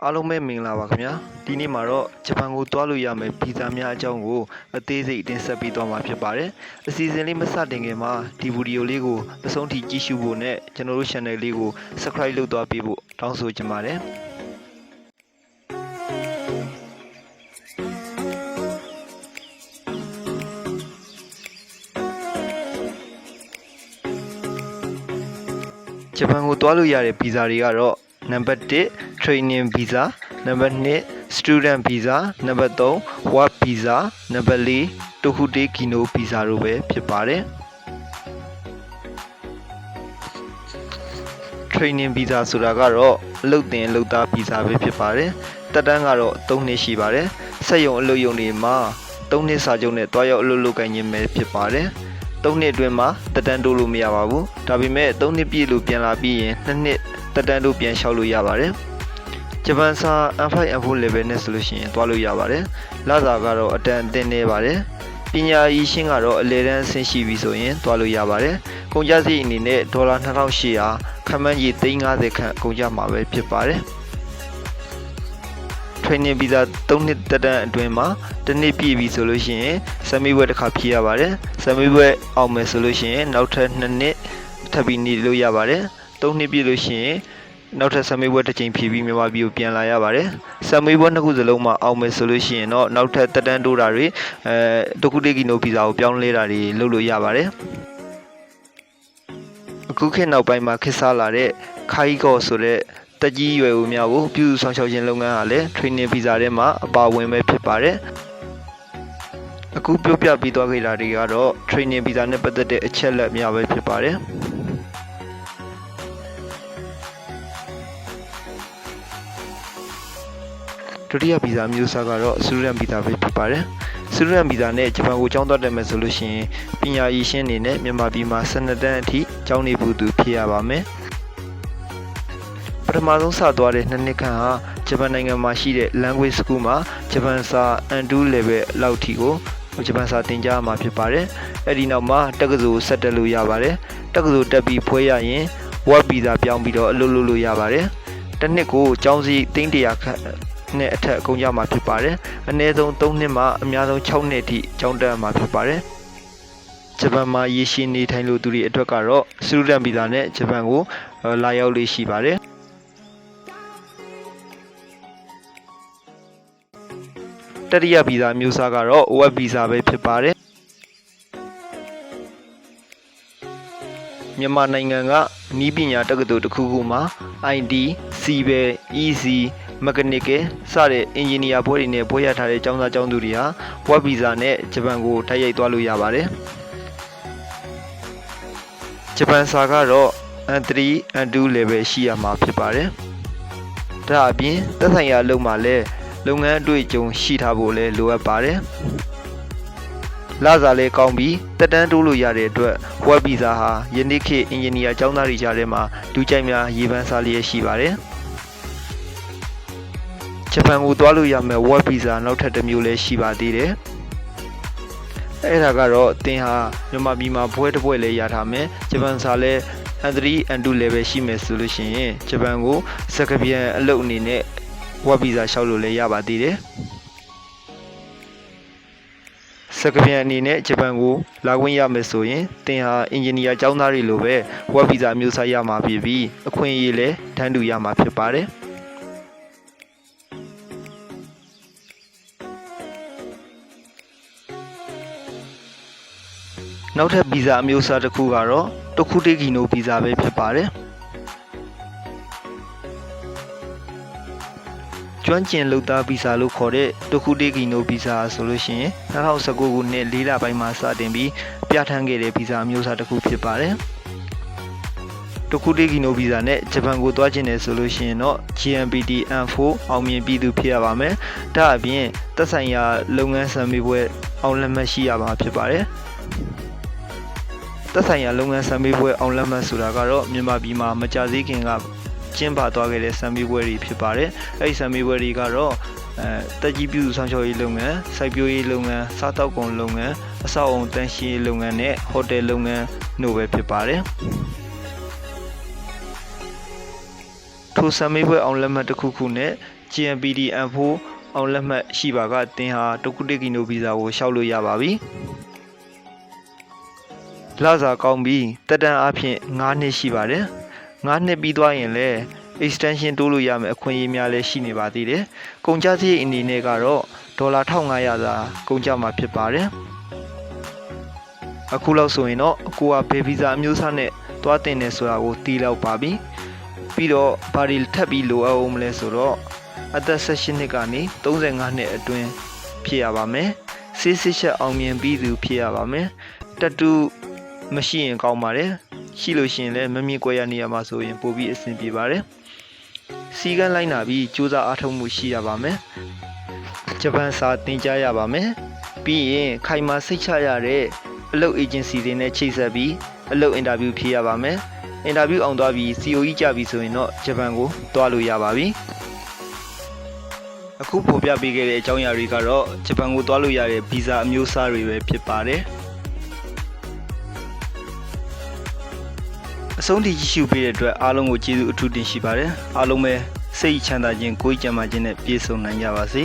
အားလုံးပဲမင်္ဂလာပါခင်ဗျာဒီနေ့မှာတော့ဂျပန်ကိုသွားလို့ရမယ်ဗီဇာများအကြောင်းကိုအသေးစိတ်တင်ဆက်ပေးသွားမှာဖြစ်ပါတယ်အစီအစဉ်လေးမစတင်ခင်မှာဒီဗီဒီယိုလေးကိုအဆုံးထိကြည့်ရှုဖို့နဲ့ကျွန်တော်တို့ channel လေးကို subscribe လုပ်သွားပေးဖို့တောင်းဆိုချင်ပါတယ်ဂျပန်ကိုသွားလို့ရတဲ့ဗီဇာတွေကတော့ Number 1 Training Visa Number 2 Student Visa Number 3 Work Visa Number 4 Tokude Kino Visa တို့ပဲဖြစ်ပါတယ် Training Visa ဆိုတာကတော့အလုပ်သင်အလုပ်သား Visa ပဲဖြစ်ပါတယ်တက်တန်းကတော့3နှစ်ရှိပါတယ်စက်ရုံအလုပ်ရုံတွေမှာ3နှစ်စာချုပ်နဲ့တွားရောက်အလုပ်လုပ်ကိုင်ခြင်းပဲဖြစ်ပါတယ်3နှစ်အတွင်းမှာတက်တန်းတိုးလို့မရပါဘူးဒါပေမဲ့3နှစ်ပြည့်လို့ပြန်လာပြီးရင်2နှစ်တက်တန်းတိုးပြန်လျှောက်လို့ရပါတယ်ဂျပန်စာ N5 N4 level နဲ့ဆိုလို့ရှိရင်တွားလို့ရပါတယ်လစာကတော့အတန်အသင့်နေပါတယ်ပညာရေးရှင်းကတော့အလဲတန်းအဆင့်ရှိပြီဆိုရင်တွားလို့ရပါတယ်ကုန်ကျစရိတ်အနေနဲ့ဒေါ်လာ2800ခန့်မှန်းကြီး350ခန့်ကုန်ကျမှာပဲဖြစ်ပါတယ်Training Visa 3နှစ်တက်တန်းအတွင်းမှာတစ်နှစ်ပြည့်ပြီဆိုလို့ရှိရင်ဆမ်မီဘွဲတစ်ခါဖြည့်ရပါတယ်ဆမ်မီဘွဲအောင်မယ်ဆိုလို့ရှိရင်နောက်ထပ်2နှစ်ထပ်ပြီးနေလို့ရပါတယ်3နှစ်ပြည့်လို့ရှိရင်နောက်ထပ်ဆမ်မီဘွဲတစ်ချိန်ဖြည့်ပြီးမြန်မာပြည်ကိုပြန်လာရပါတယ်ဆမ်မီဘွဲနှစ်ခုစလုံးမှာအောင်မယ်ဆိုလို့ရှိရင်တော့နောက်ထပ်တက်တန်းတိုးတာတွေတခုတည်းကီနိုဗီဇာကိုပြောင်းလဲတာတွေလုပ်လို့ရပါတယ်အခုခေတ်နောက်ပိုင်းမှာခေတ်စားလာတဲ့ခိုင်ကောဆိုတဲ့တက်ကြီးရွယ်ဦးများကိုပြုစုဆောင်ရှောက်ခြင်းလုပ်ငန်းဟာလည်း Training Visa ထဲမှာအပါအဝင်ပဲဖြစ်ပါတယ်အခုပြောပြပြီးသွားခဲ့တာတွေကတော့ Training Visa နဲ့ပတ်သက်တဲ့အချက်လက်များပဲဖြစ်ပါတယ်ဒုတိယဗီဇာမျိုးစားကတော့ Student Visa ပဲဖြစ်ပါတယ် Student Visa နဲ့ဂျပန်ကိုကျောင်းသွားတက်မယ်ဆိုလို့ရှိရင်ပညာရေးရှင်းနေနဲ့မြန်မာပြည်မှာ12တန်းအထိကျောင်းနေဖို့သူဖြစ်ရပါမယ်ပထမဆုံးစသွားတဲ့2နှစ်ခန့်ဟာဂျပန်နိုင်ငံမှာရှိတဲ့ language school မှာဂျပန်စာ N2 level လောက်ထိကိုဂျပန်စာသင်ကြားမှာဖြစ်ပါတယ်အဲ့ဒီနောက်မှာတက္ကသိုလ်ဆက်တက်လို့ရပါတယ်တက္ကသိုလ်တက်ပြီးဖွဲရရင် work visa ပြောင်းပြီးတော့အလုပ်လုပ်လို့ရပါတယ်တစ်နှစ်ကိုကျောင်းစည်း300ခန့်နဲ့အထက်အကုန်ကြမှာဖြစ်ပါတယ်အနည်းဆုံး3နှစ်မှအများဆုံး6နှစ်အထိကျောင်းတက်မှာဖြစ်ပါတယ်ဂျပန်မှာရရှိနေထိုင်လို့သူတွေအတွက်ကတော့ Student Visa နဲ့ဂျပန်ကိုလာရောက်လေးရှိပါတယ်တတိယဗီဇာမျိုးစားကတော့ Work Visa ပဲဖြစ်ပါတယ်မြန်မာနိုင်ငံကနီးပညာတက္ကသိုလ်တစ်ခုခုမှာ IT, Civil, EC, Mechanical စတဲ့အင်ဂျင်နီယာဘွဲတွေနဲ့ဘွဲရထားတဲ့ကျောင်းသားကျောင်းသူတွေဟာ Work Visa နဲ့ဂျပန်ကိုတိုက်ရိုက်သွားလို့ရပါတယ်ဂျပန်စာကတော့ N3, N2 level ရှိရမှာဖြစ်ပါတယ်ဒါအပြင်သက်ဆိုင်ရာအလုပ်မှာလည်းလုပ်ငန်းအတွေ့အကြုံရှိထားဖို့လည်းလိုအပ်ပါတယ်လစာလည်းကောင်းပြီးတက်တန်းတိုးလို့ရတဲ့အတွက် Work Visa ဟာယနေ့ခေတ်အင်ဂျင်နီယာကျောင်းသားတွေကြားထဲမှာဒူးကြိုက်များရေပန်းစားလျက်ရှိပါတယ်ဂျပန်ကိုသွားလို့ရမယ် Work Visa နောက်ထပ်တစ်မျိုးလည်းရှိပါသေးတယ်အဲ့ဒါကတော့သင်ဟာမြန်မာပြည်မှာဘွဲတစ်ဘွဲလည်းရထားမယ်ဂျပန်စာလည်း N3 N2 level ရှိမယ်ဆိုလို့ရှိရင်ဂျပန်ကိုစကားပြန်အလုပ်အနေနဲ့Work Visa လျှောက်လို့လည်းရပါသေးတယ်စကားပြန်အနေနဲ့ဂျပန်ကိုလာခွင့်ရမယ်ဆိုရင်သင်ဟာအင်ဂျင်နီယာကျောင်းသားတွေလိုပဲ Work Visa မျိုးစားရမှာဖြစ်ပြီးအခွင့်အရေးလည်းတန်းတူရမှာဖြစ်ပါတယ်နောက်ထပ်ဗီဇာအမျိုးအစားတစ်ခုကတော့တခုတေးကီနိုဗီဇာပဲဖြစ်ပါတယ်ကျွမ်းကျင်လုပ်သားဗီဇာလို့ခေါ်တဲ့တခုတေးကီနိုဗီဇာဆိုလို့ရှိရင်2019ခုနှစ်4လပိုင်းမှာစတင်ပြီးပြဋ္ဌာန်းခဲ့တဲ့ဗီဇာအမျိုးအစားတစ်ခုဖြစ်ပါတယ်တခုတေးကီနိုဗီဇာနဲ့ဂျပန်ကိုသွားခြင်းနဲ့ဆိုလို့ရှိရင်တော့ GMPT N4 အောင်မြင်ပြီးသူဖြစ်ရပါမယ်ဒါအပြင်သက်ဆိုင်ရာလုပ်ငန်းဆံမေးပွဲအောင်လက်မှတ်ရှိရမှာဖြစ်ပါတယ်သက်ဆိုင်ရာလုပ်ငန်းဆံမေးပွဲအောင်လက်မှတ်ဆိုတာကတော့မြန်မာပြည်မှာမကြာသေးခင်ကကျင်းပသွားခဲ့တဲ့ဆံမေးပွဲတွေဖြစ်ပါတယ်အဲ့ဒီဆံမေးပွဲတွေကတော့တက်ကြီးပြုစုဆောင်ရှောက်ရေးလုပ်ငန်းစိုက်ပျိုးရေးလုပ်ငန်းစားတောက်ကုန်လုပ်ငန်းအဆောက်အုံတန်းရှင်းရေးလုပ်ငန်းနဲ့ဟိုတယ်လုပ်ငန်းတို့ပဲဖြစ်ပါတယ်ထိုဆံမေးပွဲအောင်လက်မှတ်တစ်ခုခုနဲ့ GMPD M4 အောင်လက်မှတ်ရှိပါကသင်ဟာတကုတေကီနိုဗီဇာကိုလျှောက်လို့ရပါပြီလစာကောင်းပြီးတက်တန်းအဖြစ်9နှစ်ရှိပါတယ်9နှစ်ပြီးသွားရင်လည်း extension တိုးလို့ရမယ်အခွင့်အရေးများလည်းရှိနေပါသေးတယ်ကုန်ကျစရိတ်အနေနဲ့ကတော့ဒေါ်လာ1500သာကုန်ကျမှာဖြစ်ပါတယ်အခုလောက်ဆိုရင်တော့ကိုကဘယ်ဗီဇာအမျိုးအစားနဲ့တွားတင်နေဆိုတာကိုသိလောက်ပါပြီပြီးတော့ဘာတွေထပ်ပြီးလိုအပ်အောင်မလဲဆိုတော့အသက်18နှစ်ကနေ35နှစ်အတွင်းဖြစ်ရပါမယ်ဆေးစစ်ချက်အောင်မြင်ပြီးသူဖြစ်ရပါမယ်တတူမရှိရင်ကောင်းပါတယ်ရှိလို့ရှိရင်လည်းမမြင်ကြရနေရမှာဆိုရင်ပိုပြီးအဆင်ပြေပါတယ်စီကန်းလိုက်နာပြီးစူးစမ်းအားထုတ်မှုရှိရပါမယ်ဂျပန်စာသင်ကြားရပါမယ်ပြီးရင်ခိုင်မာစိတ်ချရတဲ့အလုပ် agency တွေနဲ့ချိတ်ဆက်ပြီးအလုပ် interview ဖြေရပါမယ်အင်တာဗျူးအောင်သွားပြီး COE ကြပြီဆိုရင်တော့ဂျပန်ကိုသွားလို့ရပါပြီအခုဖော်ပြပေးခဲ့တဲ့အကြောင်းအရာတွေကတော့ဂျပန်ကိုသွားလို့ရတဲ့ဗီဇာအမျိုးအစားတွေပဲဖြစ်ပါတယ်အဆုံးထိကြည့်ရှုပေးတဲ့အတွက်အားလုံးကိုကျေးဇူးအထူးတင်ရှိပါတယ်အားလုံးပဲစိတ်ချမ်းသာခြင်းကိုယ်ကျန်းမာခြင်းနဲ့ပြည့်စုံနိုင်ကြပါစေ